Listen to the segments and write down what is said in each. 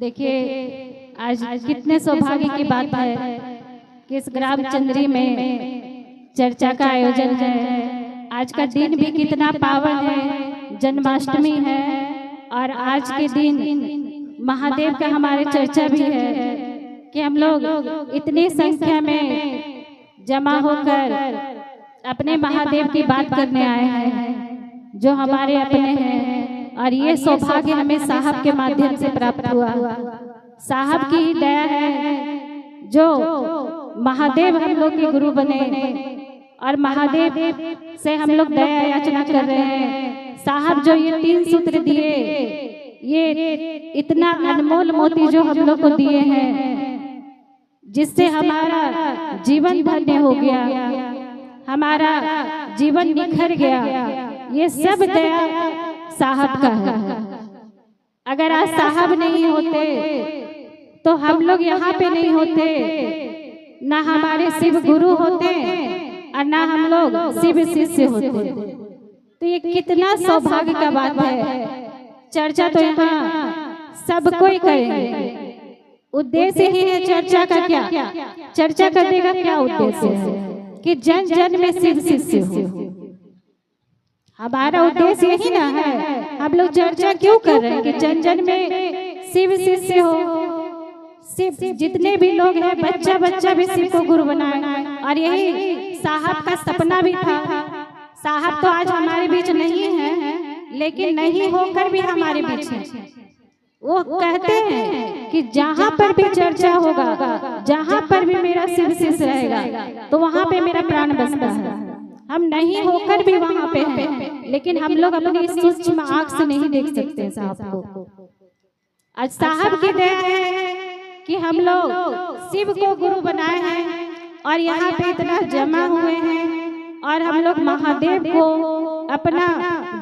देखिए आज कितने सौभाग्य की बात है कि इस ग्राम चंद्री में चर्चा का आयोजन है। आज का दिन भी कितना पावन है, जन्माष्टमी है और आज के दिन महादेव का हमारे चर्चा भी है कि हम लोग इतनी संख्या में जमा होकर अपने महादेव की बात करने आए हैं जो हमारे अपने हैं। और ये सौभाग्य हमें साहब के माध्यम से प्राप्त हुआ। साहब की ही दया है जो महादेव हम लोग के गुरु बने और महादेव से हम लोग दया याचना कर रहे हैं। साहब जो ये 3 सूत्र दिए, ये इतना अनमोल मोती जो हम लोग को दिए हैं, जिससे हमारा जीवन धन्य हो गया, हमारा जीवन निखर गया, ये सब दया साहब का है। अगर आज साहब नहीं होते तो हम लोग यहाँ पे नहीं होते, ना हमारे शिव गुरु होते और ना हम लोग शिव शिष्य होते। तो ये कितना सौभाग्य का बात है। चर्चा तो यहाँ सब कोई करेंगे। उद्देश्य ही है चर्चा का क्या, चर्चा करने का क्या उद्देश्य है कि जन जन में शिव शिष्य हो। हमारा उद्देश्य यही ना है। हम लोग चर्चा क्यों कर रहे हैं कि जन जन में शिव शिष्य हो। शिव जितने भी लोग हैं, बच्चा बच्चा भी शिव को गुरु बनाए। और यही साहब का सपना भी था। साहब तो आज हमारे बीच नहीं है, लेकिन नहीं होकर भी हमारे बीच है। वो कहते हैं कि जहाँ पर भी चर्चा होगा, जहाँ पर भी मेरा शिव शिष्य रहेगा, तो वहाँ पे मेरा प्राण बसता है। हम नहीं होकर भी वहाँ पे हैं, लेकिन हम लोग अपनी सूक्ष्म आँख से नहीं देख सकते साहब को। आज साहब की दया है कि हम लोग शिव को गुरु बनाए हैं और यहाँ पे इतना जमा हुए हैं और हम लोग महादेव को अपना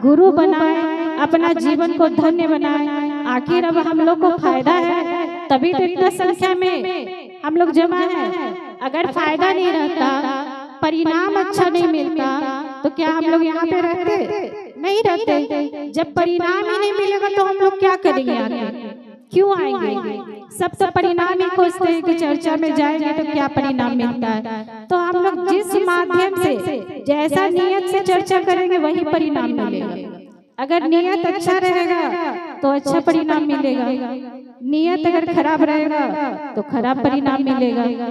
गुरु बनाए, अपना जीवन को धन्य बनाए। आखिर अब हम लोग को फायदा है, तभी तो इतना संख्या में हम लोग जमा है। अगर फायदा नहीं रहता, परिणाम अच्छा नहीं मिलता, तो क्या हम लोग यहाँ पे रहते? नहीं रहते। जब परिणाम ही नहीं मिलेगा तो हम लोग क्या करेंगे, आगे क्यों आएंगे? सब तो परिणाम ही खोजते हैं कि चर्चा में जाएंगे तो क्या परिणाम मिलता है। तो हम लोग जिस माध्यम से, जैसा नियत से चर्चा करेंगे वही परिणाम मिलेगा। अगर नियत अच्छा रहेगा तो अच्छा परिणाम मिलेगा, नियत अगर खराब रहेगा तो खराब परिणाम मिलेगा।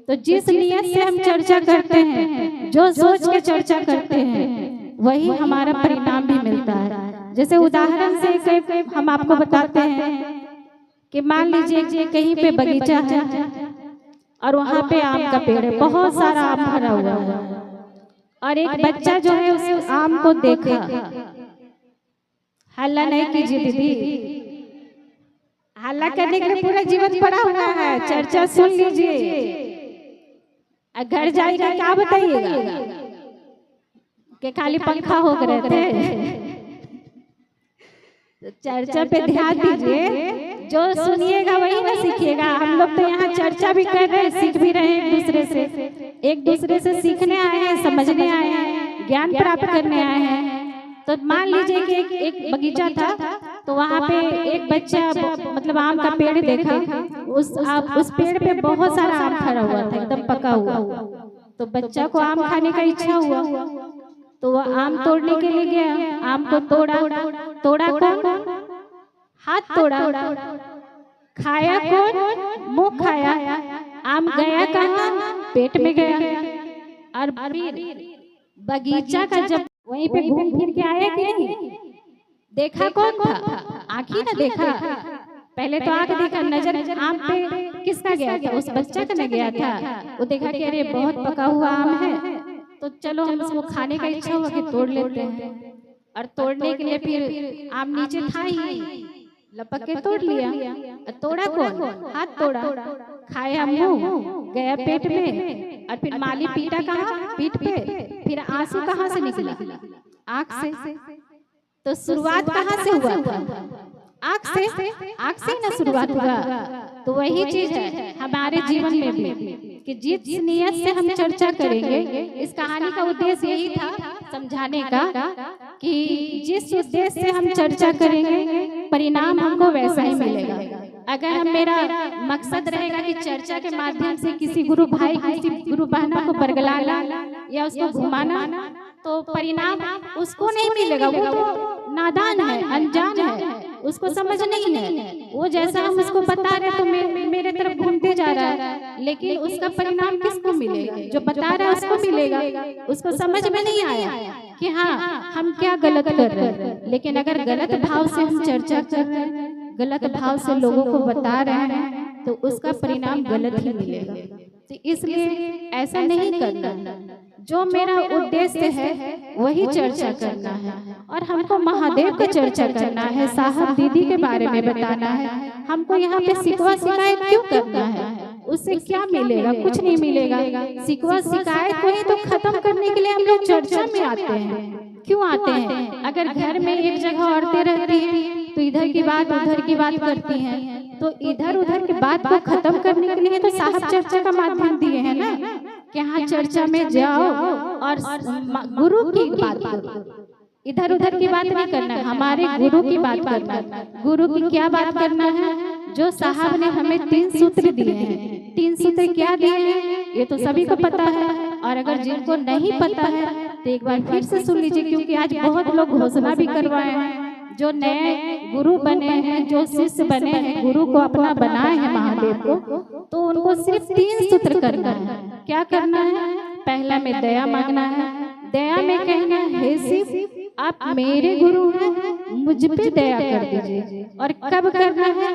तो जिस नियत से हम चर्चा करते हैं, जो सोच के चर्चा करते हैं, वही हमारा परिणाम भी मिलता है। जैसे उदाहरण से हम आपको बताते हैं कि मान लीजिए कहीं पे बगीचा है और वहाँ पे आम का पेड़ है, बहुत सारा आम भरा हुआ है और एक बच्चा जो है उस आम को देखा, हल्ला नहीं कीजिए दीदी, हल्ला करने के लिए पूरा जीवन पड़ा हुआ है। चर्चा सुन लीजिए, घर जाएगा क्या बताइएगा कि खाली पंखा हो रहे थे। तो चर्चा पे ध्यान दीजिए, जो सुनिएगा वही ना सीखिएगा। हम लोग तो यहाँ चर्चा भी कर रहे हैं, सीख भी रहे हैं एक दूसरे से सीखने आए हैं, समझने आए हैं, ज्ञान प्राप्त करने आए हैं। तो मान लीजिए कि एक बगीचा था, तो वहाँ पे एक बच्चा मतलब आम का पेड़ देखा, उस पेड़ पे बहुत सारा आम फरा हुआ था, एकदम पका हुआ। तो बच्चा को आम खाने का इच्छा हुआ, तो वह आम तोड़ने के लिए गया। आम को तोड़ा कौन? हाथ तोड़ा। खाया कौन? मुंह खाया। आम गया कहाँ? पेट में गया। और बगीचा का जब वहीं पे घूम फिर के आया कि नहीं, देखा कौन था? आँख ही ना देखा। पहले तो आँख देखा, नजर आम पे किसका गया था? उस बच्चा का न गया था। वो देखा कि अरे बहुत पका हुआ आम है, तो चलो हम उसको खाने का इच्छा हुआ कि तोड़ लेते हैं। और तोड़ने के लिए फिर आम नीचे था ही, लपक के तोड़ लिया। तोड़ा कौन? हाथ तोड़ा। खाया मुंह, गया पेट में। और फिर माली पीटा कहाँ? पीठ पे। फिर आंसू कहाँ से निकला? आँख से। तो शुरुआत कहाँ से हुआ था? आँख से ही ना शुरुआत हुआ। तो वही चीज है हमारे जीवन में भी कि जिस नियत से हम चर्चा करेंगे, इस कहानी का उद्देश्य यही था समझाने का कि जिस उद्देश्य से हम चर्चा करेंगे परिणाम हमको वैसा ही मिलेगा। अगर हम मेरा मकसद रहेगा कि चर्चा के माध्यम से किसी गुरु भाई किसी गुरु बहना को बरगलाना या उसको घुमाना, तो परिणाम उसको नहीं मिलेगा। वो तो नादान है, अनजान है, उसको समझ नहीं है। वो जैसा हम उसको बता रहे तो मेरे तरफ घूमते जा रहा है, लेकिन उसका परिणाम किसको मिलेगा? जो बता रहा है उसको मिलेगा। उसको समझ में नहीं आया कि हाँ हम क्या गलत कर रहे हैं। लेकिन अगर गलत भाव से हम चर्चा कर रहे हैं, गलत भाव से लोगों को बता रहे हैं, तो उसका परिणाम गलत ही मिलेगा। तो इसलिए ऐसा नहीं करना। जो मेरा उद्देश्य है वही चर्चा करना है, और हमको महादेव की चर्चा करना है, साहब दीदी के बारे में बताना है। हमको यहाँ पे शिकवा शिकायत क्यों करना है? उससे क्या मिलेगा? कुछ नहीं मिलेगा। शिकवा शिकायत को ही तो खत्म करने के लिए हम लोग चर्चा में आते हैं। क्यों आते हैं? अगर घर में एक जगह औरतें रहती हैं तो इधर की बात उधर की बात करती हैं, तो इधर उधर की बात को खत्म करने के लिए तो साहब चर्चा का माध्यम दिए हैं ना, कि हाँ चर्चा में जाओ और गुरु की बात करो। इधर उधर की बात नहीं करना है, हमारे गुरु की बात करना है। गुरु की क्या बात करना है? जो साहब ने हमें 3 सूत्र दिए हैं। 3 सूत्र क्या दिए हैं ये तो सभी को पता है, और अगर जिनको नहीं पता है तो एक बार फिर से सुन लीजिए, क्योंकि आज बहुत लोग घोषणा भी करवाए हैं। जो नए गुरु बने हैं, जो शिष्य बने हैं, गुरु को अपना बनाए हैं महादेव को, तो उनको सिर्फ 3 सूत्र करना है। क्या करना है? पहला में दया मांगना है। दया में कहना है, हे शिव आप मेरे गुरु हैं, मुझ पे दया कर दीजिए। और कब करना है?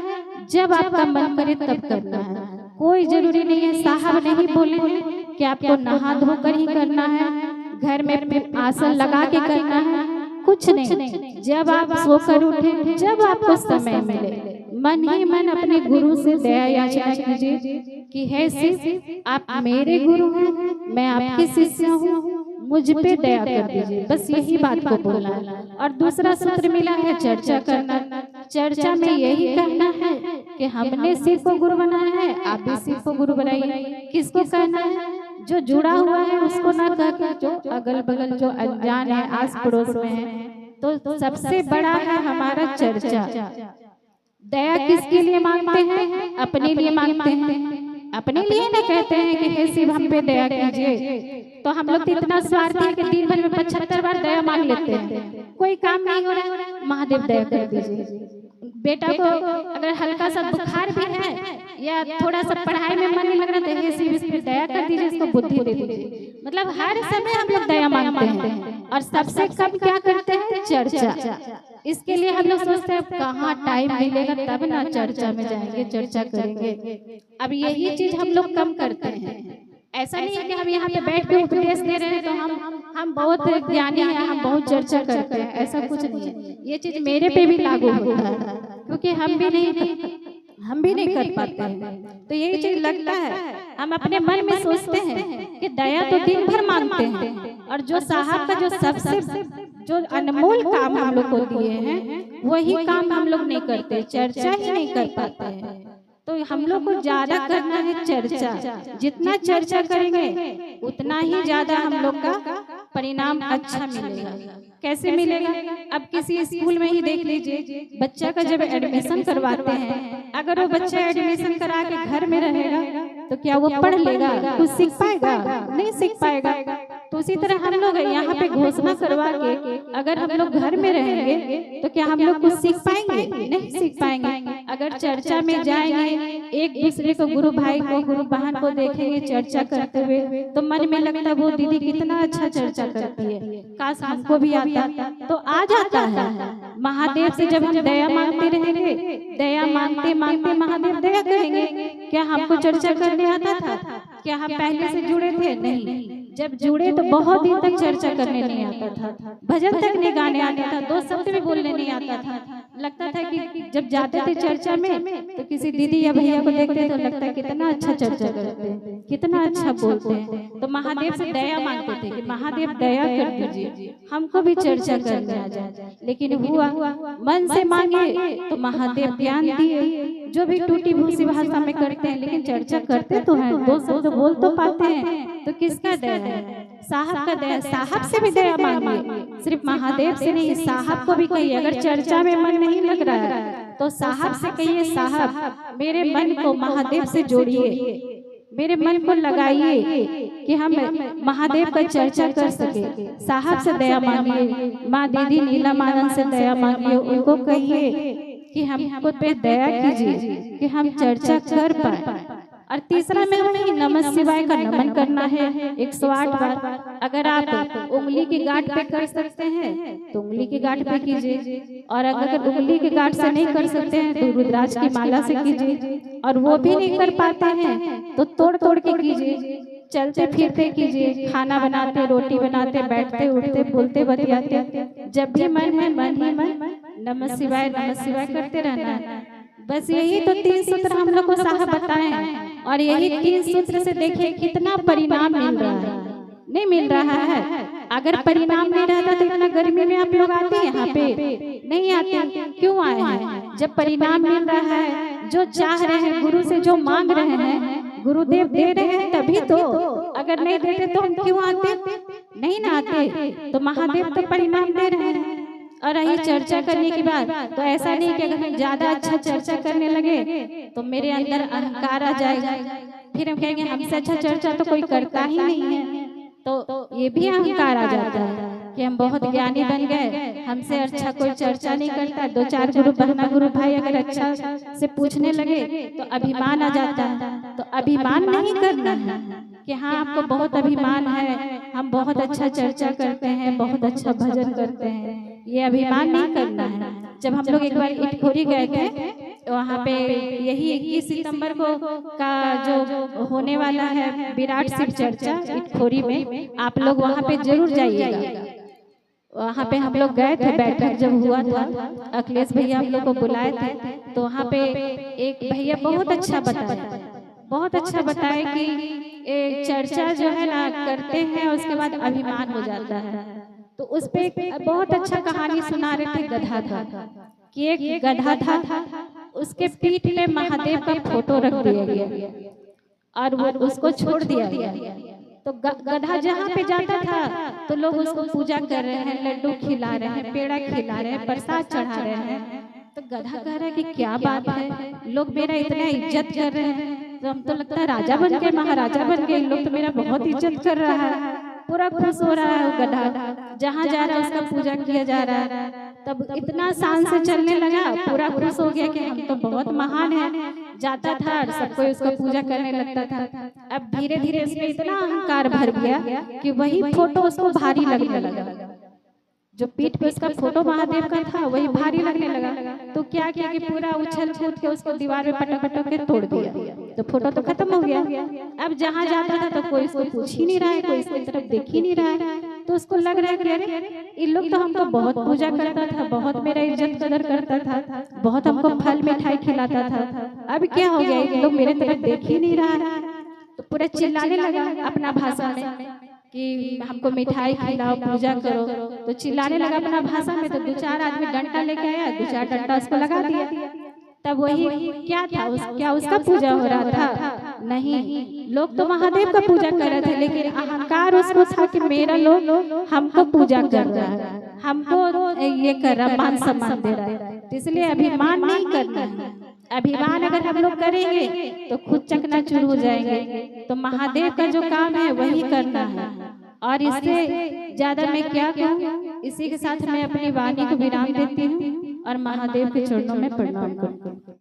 जब आपका मन करे तब करना है। कोई जरूरी नहीं है, साहब नहीं बोले कि आपको नहा धोकर ही करना है, घर में आसन लगा के करना है, कुछ नहीं। जब आप सोकर उठे, जब आपको समय मिले, मन ही मन अपने गुरु से दया याचना कीजिए कि हे शिव आप मेरे गुरु हैं, मैं आपकी शिष्य हूँ, मुझ पे दया कर दीजिए। बस यही बात को बोलना है। और दूसरा सूत्र मिला है चर्चा करना। चर्चा में यही कहना है कि हमने शिव को गुरु बनाया है, आप भी शिव को गुरु बनाइए। किसको कहना है? जो जुड़ा हुआ है उसको ना कहकर जो अगल बगल जो अनजान है, आस पड़ोस में है। तो सबसे बड़ा है हमारा चर्चा। दया किसके लिए मांगते हैं? अपने लिए मांगते हैं। अपने लिए ना कहते हैं कि हे शिव हम पे दया कीजिए। तो हम लोग इतना स्वार्थी है कि दिन भर में 75 बार दया मांग लेते हैं। कोई काम नहीं हो रहा है, महादेव दया कर दीजिए। बेटा को अगर हल्का सा बुखार भी है या थोड़ा सा पढ़ाई में मन नहीं लग रहा, तो हे शिव इस पे दया कर दीजिए, इसको बुद्धि दे दीजिए। मतलब हर समय हम लोग दया मांगते हैं, और सबसे कम क्या करते हैं? चर्चा। इसके लिए हम लोग सोचते हैं कहाँ टाइम मिलेगा तब ना चर्चा में जाएंगे, चर्चा करेंगे। अब यही चीज हम लोग कम करते हैं। ऐसा नहीं है कि हम यहाँ पे बैठ के उपदेश दे रहे हैं तो हम बहुत ज्ञानी हैं, हम बहुत चर्चा करते हैं, ऐसा कुछ नहीं है। ये चीज मेरे पे भी लागू होता है, क्योंकि हम भी नहीं कर पाते हैं। तो यही चीज लगता है, हम अपने मन में सोचते हैं कि दया तो दिन भर मांगते हैं, और जो साहब का जो सबसे जो अनमोल काम हम लोग को दिए हैं वही काम हम लोग नहीं करते, चर्चा ही नहीं कर पाते हैं। तो हम लोग को ज्यादा करना है चर्चा। जितना चर्चा करेंगे उतना ही ज्यादा हम लोग का परिणाम अच्छा मिलेगा। कैसे मिलेगा? अब किसी स्कूल में ही देख लीजिए, बच्चा का जब एडमिशन करवाते हैं, अगर वो बच्चा एडमिशन करा के घर में रहेगा तो क्या वो पढ़ लेगा? कुछ सीख पाएगा? नहीं सीख पाएगा। तो उसी तरह हम लोग यहाँ पे घोषणा करवा के अगर हम लोग घर में रहेंगे तो क्या हम लोग कुछ सीख पाएंगे? नहीं सीख पाएंगे। अगर चर्चा में जाएंगे, एक दूसरे को, गुरु भाई को, गुरु बहन को देखेंगे चर्चा करते हुए, तो मन में लगता है वो दीदी कितना अच्छा चर्चा करती है, काश हमको भी आता। तो आ जाता है। महादेव से जब हम दया मांगते रहेंगे, दया मांगते मांगते महादेव दया करेंगे। क्या हमको चर्चा करने आता था? क्या हम पहले से जुड़े थे? नहीं। जब जुड़े तो बहुत दिन तक चर्चा करने नहीं आता था, भजन तक नहीं गाने आता था, 2 शब्द भी बोलने नहीं आता था। लगता था कि जब जाते थे चर्चा में तो किसी दीदी या भैया को देखते तो लगता है कितना अच्छा चर्चा करते हैं, कितना अच्छा बोलते हैं। तो महादेव से दया मांगते थे कि महादेव दया कर दीजिए, हमको भी चर्चा करने आ जाए। लेकिन हुआ मन से मांगे तो महादेव ज्ञान दिए। जो भी टूटी भूसी भाषा में करते हैं, लेकिन चर्चा करते तो हैं, 2 शब्द बोल तो पाते हैं। तो किसका दया है? साहब का दया। साहब से भी दया मांगिए, सिर्फ महादेव से नहीं, साहब को भी कहिए। अगर चर्चा में मन नहीं लग रहा है तो साहब से कहिए, साहब मेरे मन को महादेव से जोड़िए, मेरे मन को लगाइए कि हम महादेव का चर्चा कर सके। साहब से दया मांगिए, माँ दीदी नीलम से दया मांगिए, उनको कहिए कि हमको पे दया कीजिए कि हम चर्चा कर पाए। और तीसरा में हमें नमः शिवाय का नमन करना है 108 बार। अगर आप उंगली की गांठ पे कर सकते हैं तो उंगली की गांठ पे कीजिए, और अगर उंगली की गांठ से नहीं कर सकते हैं तो रुद्राक्ष की माला से कीजिए, और वो भी नहीं कर पाते हैं तो तोड़ तोड़ के कीजिए, चलते फिरते कीजिए, खाना बनाते, रोटी बनाते, बैठते उठते, बोलते बतियाते, जब भी मन है मन ही मन नमः शिवाय करते रहना है। बस यही तो 3 सूत्र हम लोग को साहब बताए हैं, और यही 3 सूत्र से देखिए कितना परिणाम मिल रहा है। नहीं मिल रहा है? अगर परिणाम नहीं रहता तो इतना गर्मी में आप लोग आते हैं यहाँ पे? नहीं आते। क्यों आए हैं? जब परिणाम मिल रहा है, जो चाह रहे हैं, गुरु से जो मांग रहे हैं, गुरुदेव दे रहे हैं तभी तो। अगर नहीं देते तो हम क्यों आते? नहीं ना आते। तो महादेव तो परिणाम दे रहे हैं। और रही चर्चा करने की बात, तो ऐसा नहीं कि अगर हम ज्यादा अच्छा चर्चा करने लगे तो मेरे अंदर अहंकार आ जाएगा, फिर हम कहेंगे हमसे अच्छा चर्चा तो कोई करता ही नहीं है, तो ये भी अहंकार आ जाता है कि हम बहुत ज्ञानी बन गए, हमसे अच्छा कोई चर्चा नहीं करता। 2-4 गुरु बहना गुरु भाई अगर अच्छा से पूछने लगे तो अभिमान आ जाता है। तो अभिमान नहीं करना है कि हाँ आपको बहुत अभिमान है, हम बहुत अच्छा चर्चा करते हैं, बहुत अच्छा भजन करते हैं, ये अभिमान नहीं करना है। जब हम लोग एक बार इटखोरी गए थे, वहाँ पे यही 21 सितंबर को का जो होने वाला है विराट शिव चर्चा इटखोरी में, आप लोग वहाँ पे जरूर जाइएगा। वहाँ पे हम लोग गए थे, बैठक जब हुआ था, अखिलेश भैया हम लोग को बुलाए थे, तो वहाँ पे एक भैया बहुत अच्छा बताए कि चर्चा जो है ना करते हैं उसके बाद अभिमान हो जाता है। तो उस पे बहुत अच्छा कहानी सुना रहे थे गधा था, कि एक गधा था, उसके पीठ पे महादेव का फोटो रख दिया गया और वो उसको छोड़ दिया गया। तो गधा जहाँ पे जाता था तो लोग उसको पूजा कर रहे हैं, लड्डू खिला रहे हैं, पेड़ा खिला रहे हैं, प्रसाद चढ़ा रहे हैं। तो गधा कह रहा है कि क्या बात है, लोग मेरा इतना इज्जत कर रहे हैं, तो हम तो लगता है राजा बन गए, महाराजा बन गए, लोग तो मेरा बहुत इज्जत कर रहा है। पूरा खुश हो रहा है वो गधा, जहाँ जा रहा है उसका पूजा किया जा रहा है। तब इतना शान से चलने लगा, पूरा खुश हो गया कि हम तो बहुत महान हैं। जाता था और सबको उसका पूजा करने लगता था। अब धीरे धीरे उसमें इतना अहंकार भर गया कि वही फोटो उसको भारी लगने लगा, जो पीठ पे उसका फोटो महादेव का था वही भारी लगने लगा। तो क्या किया कि पूरा उछल कूद के उसको दीवार में पटक के तोड़ दिया, तो फोटो तो खत्म हो गया। अब जहाँ जाता था तो कोई उसको पूछ ही नहीं रहा है, कोई इसकी तरफ देख ही नहीं रहा है। तो उसको लग रहा है कि अरे इन लोग तो हमको बहुत पूजा करता था, बहुत मेरा इज्जत कदर करता था, बहुत हमको फल मिठाई खिलाता था, अब क्या हो गया, इन लोग मेरे तरफ देख ही नहीं रहा है। तो पूरा चिल्लाने लगा अपना भाषा में कि हमको मिठाई खिलाओ, पूजा करो। तो चिल्लाने लगा अपना भाषा में। तो 2-4 आदमी डंडा लेके आया, 2-4 डंडा उसको लगा दिया। तब वही क्या था, क्या उसका पूजा हो रहा था? नहीं, लोग तो महादेव का पूजा कर रहे थे, लेकिन अहंकार उसको था कि मेरा लोग हमको पूजा कर रहा है, हमको ये कर रहा, मान सम्मान दे रहा है। इसलिए अभिमान नहीं करना है। अभिमान अगर हम लोग करेंगे तो खुद चकनाचूर हो जाएंगे। तो महादेव का जो काम है वही करना है, और इससे ज्यादा मैं क्या कहूँ। इसी के साथ मैं अपनी वाणी को विराम देती हूँ और महादेव के चरणों में प्रणाम करती हूँ।